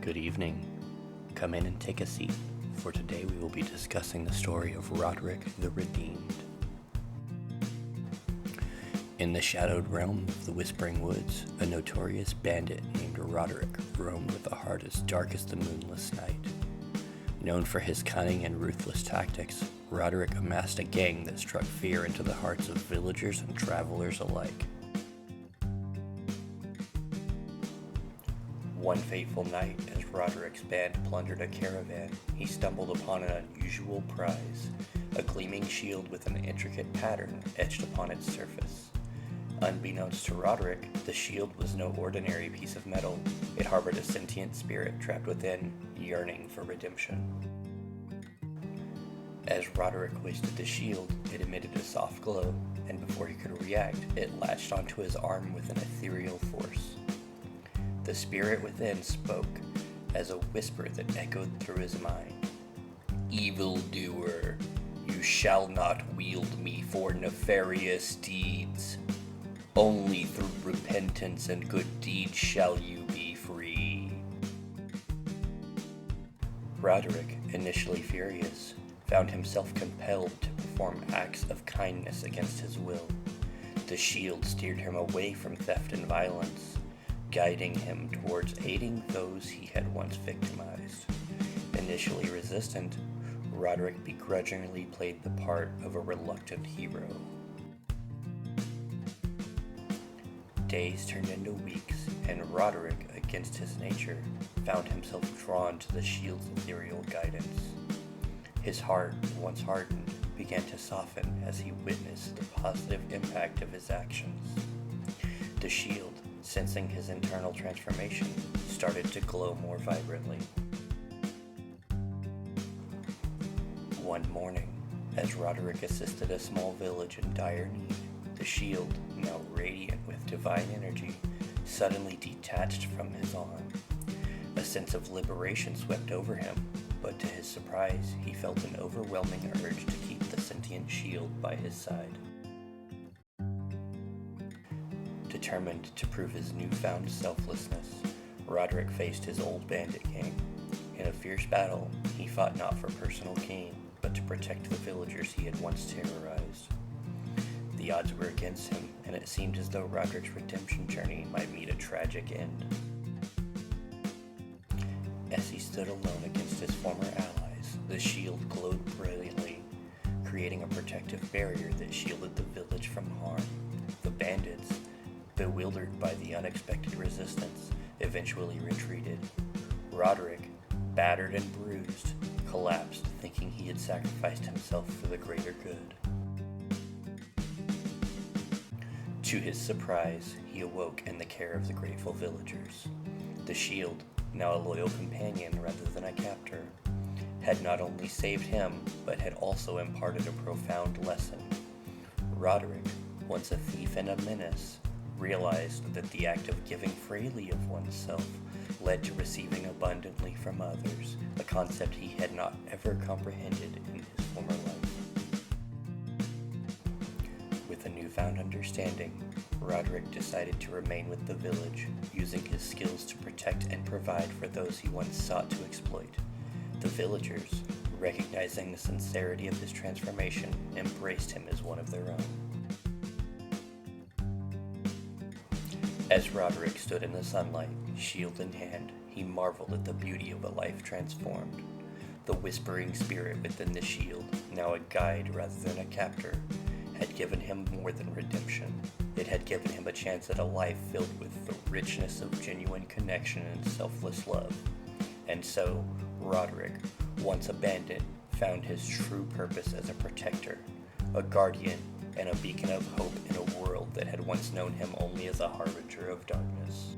Good evening. Come in and take a seat, for today we will be discussing the story of Roderick the Redeemed. In the shadowed realm of the Whispering Woods, a notorious bandit named Roderick roamed with a heart as dark as the moonless night. Known for his cunning and ruthless tactics, Roderick amassed a gang that struck fear into the hearts of villagers and travelers alike. One fateful night, as Roderick's band plundered a caravan, he stumbled upon an unusual prize, a gleaming shield with an intricate pattern etched upon its surface. Unbeknownst to Roderick, the shield was no ordinary piece of metal. It harbored a sentient spirit trapped within, yearning for redemption. As Roderick hoisted the shield, it emitted a soft glow, and before he could react, it latched onto his arm with an ethereal force. The spirit within spoke as a whisper that echoed through his mind. "Evildoer, you shall not wield me for nefarious deeds. Only through repentance and good deeds shall you be free." Roderick, initially furious, found himself compelled to perform acts of kindness against his will. The shield steered him away from theft and violence, guiding him towards aiding those he had once victimized. Initially resistant, Roderick begrudgingly played the part of a reluctant hero. Days turned into weeks, and Roderick, against his nature, found himself drawn to the shield's ethereal guidance. His heart, once hardened, began to soften as he witnessed the positive impact of his actions. The shield, sensing his internal transformation, started to glow more vibrantly. One morning, as Roderick assisted a small village in dire need, the shield, now radiant with divine energy, suddenly detached from his arm. A sense of liberation swept over him, but to his surprise, he felt an overwhelming urge to keep the sentient shield by his side. Determined to prove his newfound selflessness, Roderick faced his old bandit gang. In a fierce battle, he fought not for personal gain, but to protect the villagers he had once terrorized. The odds were against him, and it seemed as though Roderick's redemption journey might meet a tragic end. As he stood alone against his former allies, the shield glowed brilliantly, creating a protective barrier that shielded the village from harm. The bandits, bewildered by the unexpected resistance, eventually retreated. Roderick, battered and bruised, collapsed, thinking he had sacrificed himself for the greater good. To his surprise, he awoke in the care of the grateful villagers. The shield, now a loyal companion rather than a captor, had not only saved him, but had also imparted a profound lesson. Roderick, once a thief and a menace, realized that the act of giving freely of oneself led to receiving abundantly from others, a concept he had not ever comprehended in his former life. With a newfound understanding, Roderick decided to remain with the village, using his skills to protect and provide for those he once sought to exploit. The villagers, recognizing the sincerity of his transformation, embraced him as one of their own. As Roderick stood in the sunlight, shield in hand, he marveled at the beauty of a life transformed. The whispering spirit within the shield, now a guide rather than a captor, had given him more than redemption. It had given him a chance at a life filled with the richness of genuine connection and selfless love. And so, Roderick, once a bandit, found his true purpose as a protector, a guardian, and a beacon of hope in a world that had once known him only as a harbinger of darkness.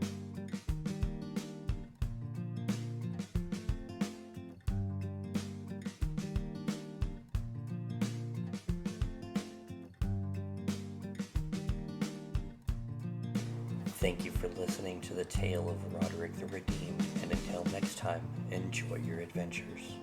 Thank you for listening to the tale of Roderick the Redeemed, and until next time, enjoy your adventures.